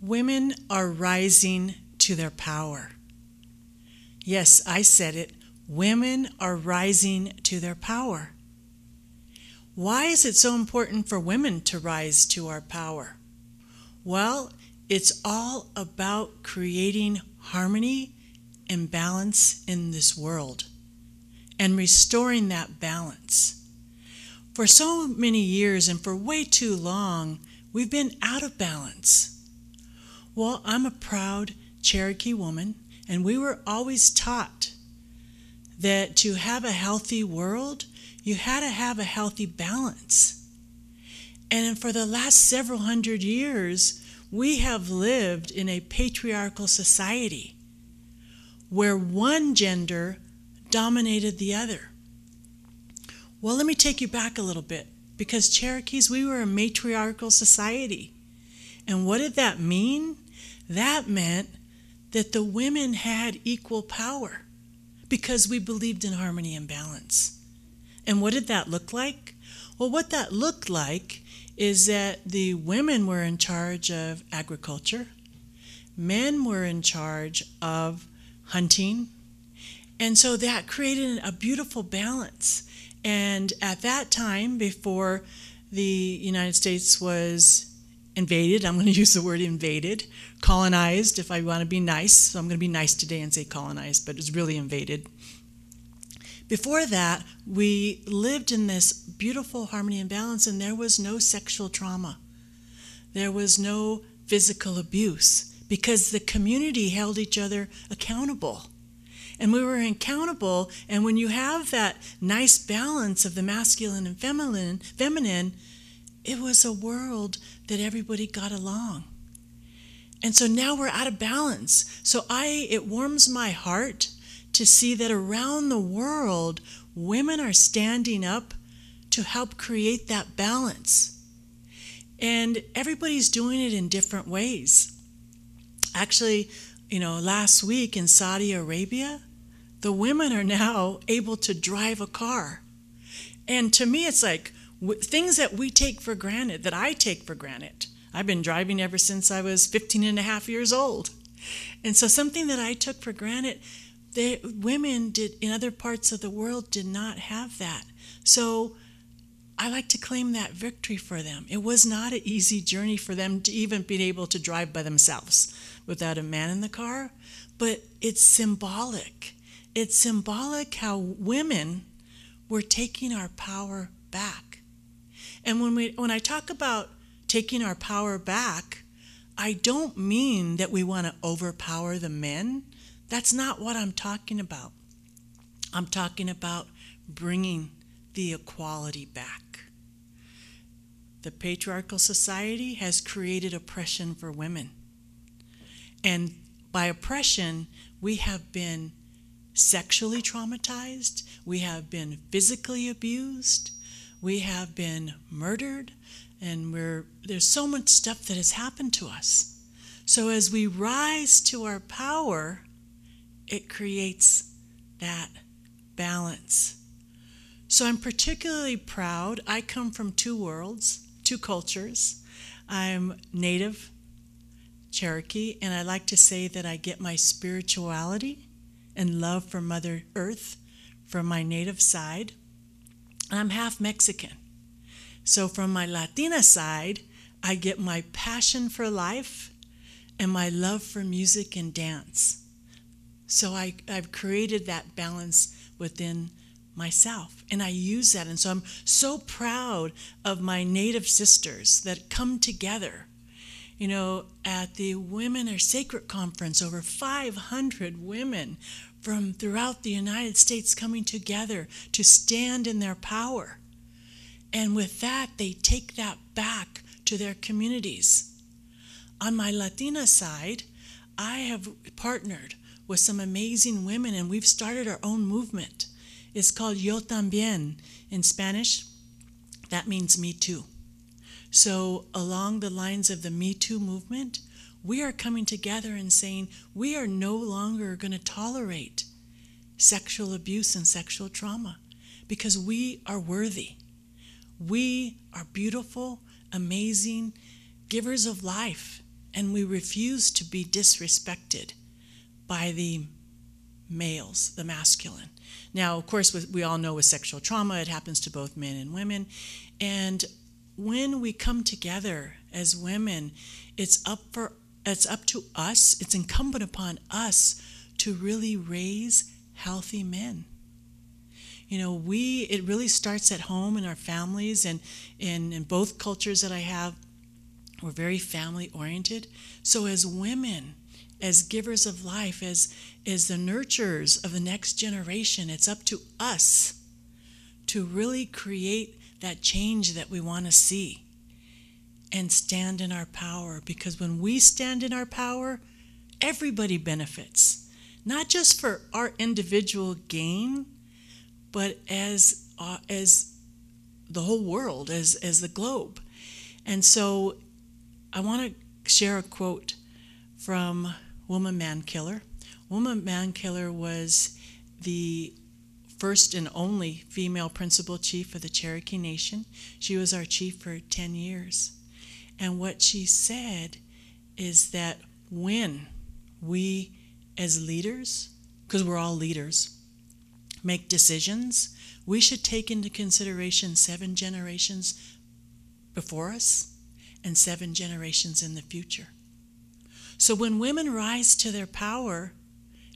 Women are rising to their power. Yes, I said it. Women are rising to their power. Why is it so important for women to rise to our power? Well, it's all about creating harmony and balance in this world and restoring that balance. For so many years and for way too long, we've been out of balance. Well, I'm a proud Cherokee woman, and we were always taught that to have a healthy world, you had to have a healthy balance. And for the last several hundred years, we have lived in a patriarchal society where one gender dominated the other. Well, let me take you back a little bit, because Cherokees, we were a matriarchal society. And what did that mean? That meant that the women had equal power because we believed in harmony and balance. And what did that look like? Well, what that looked like is that the women were in charge of agriculture, men were in charge of hunting, and so that created a beautiful balance. And at that time, before the United States was invaded, I'm going to use the word invaded, colonized if I want to be nice, so I'm going to be nice today and say colonized, but it's really invaded. Before that, we lived in this beautiful harmony and balance, and there was no sexual trauma. There was no physical abuse because the community held each other accountable. And we were accountable, and when you have that nice balance of the masculine and feminine, it was a world that everybody got along. And so now we're out of balance. So it warms my heart to see that around the world, women are standing up to help create that balance. And everybody's doing it in different ways. Actually, last week in Saudi Arabia, the women are now able to drive a car. And to me, it's like things that we take for granted, that I take for granted. I've been driving ever since I was 15 and a half years old. And so something that I took for granted, women in other parts of the world did not have that. So I like to claim that victory for them. It was not an easy journey for them to even be able to drive by themselves without a man in the car, but it's symbolic. It's symbolic how women were taking our power back. And when I talk about taking our power back, I don't mean that we want to overpower the men. That's not what I'm talking about. I'm talking about bringing the equality back. The patriarchal society has created oppression for women. And by oppression, we have been sexually traumatized, we have been physically abused, we have been murdered, and there's so much stuff that has happened to us. So as we rise to our power, it creates that balance. So I'm particularly proud. I come from two worlds, two cultures. I'm Native Cherokee, and I like to say that I get my spirituality and love for Mother Earth from my native side. I'm half Mexican. So from my Latina side, I get my passion for life and my love for music and dance. So I've created that balance within myself, and I use that. And so I'm so proud of my Native sisters that come together. At the Women Are Sacred Conference, over 500 women from throughout the United States coming together to stand in their power. And with that, they take that back to their communities. On my Latina side, I have partnered with some amazing women, and we've started our own movement. It's called Yo También in Spanish. That means me too. So along the lines of the Me Too movement, we are coming together and saying we are no longer going to tolerate sexual abuse and sexual trauma because we are worthy. We are beautiful, amazing, givers of life, and we refuse to be disrespected by the males, the masculine. Now, of course, we all know with sexual trauma, it happens to both men and women. And when we come together as women, it's up to us, it's incumbent upon us to really raise healthy men. You know, it really starts at home in our families, and in both cultures that I have, we're very family oriented. So as women, as givers of life, as the nurturers of the next generation, it's up to us to really create that change that we want to see and stand in our power. Because when we stand in our power, everybody benefits, not just for our individual gain, but as the whole world, as the globe. And so I want to share a quote from Woman Man Killer. Woman Man Killer was the first and only female principal chief of the Cherokee Nation. She was our chief for 10 years. And what she said is that when we as leaders, because we're all leaders, make decisions, we should take into consideration 7 generations before us and 7 generations in the future. So when women rise to their power,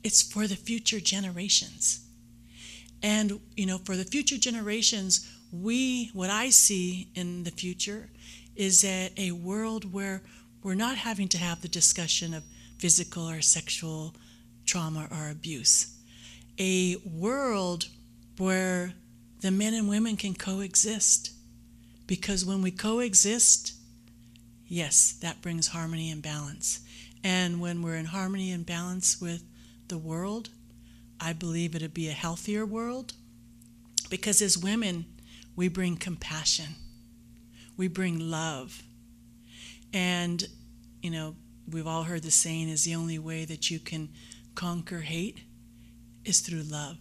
it's for the future generations. And, you know, for the future generations, what I see in the future is that a world where we're not having to have the discussion of physical or sexual trauma or abuse. A world where the men and women can coexist. Because when we coexist, yes, that brings harmony and balance. And when we're in harmony and balance with the world, I believe it'll be a healthier world. Because as women, we bring compassion. We bring love. And, you know, we've all heard the saying is the only way that you can conquer hate is through love.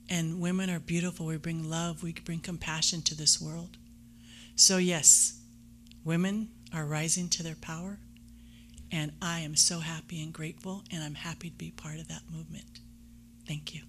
And women are beautiful. We bring love. We bring compassion to this world. So yes, women are rising to their power. And I am so happy and grateful, and I'm happy to be part of that movement. Thank you.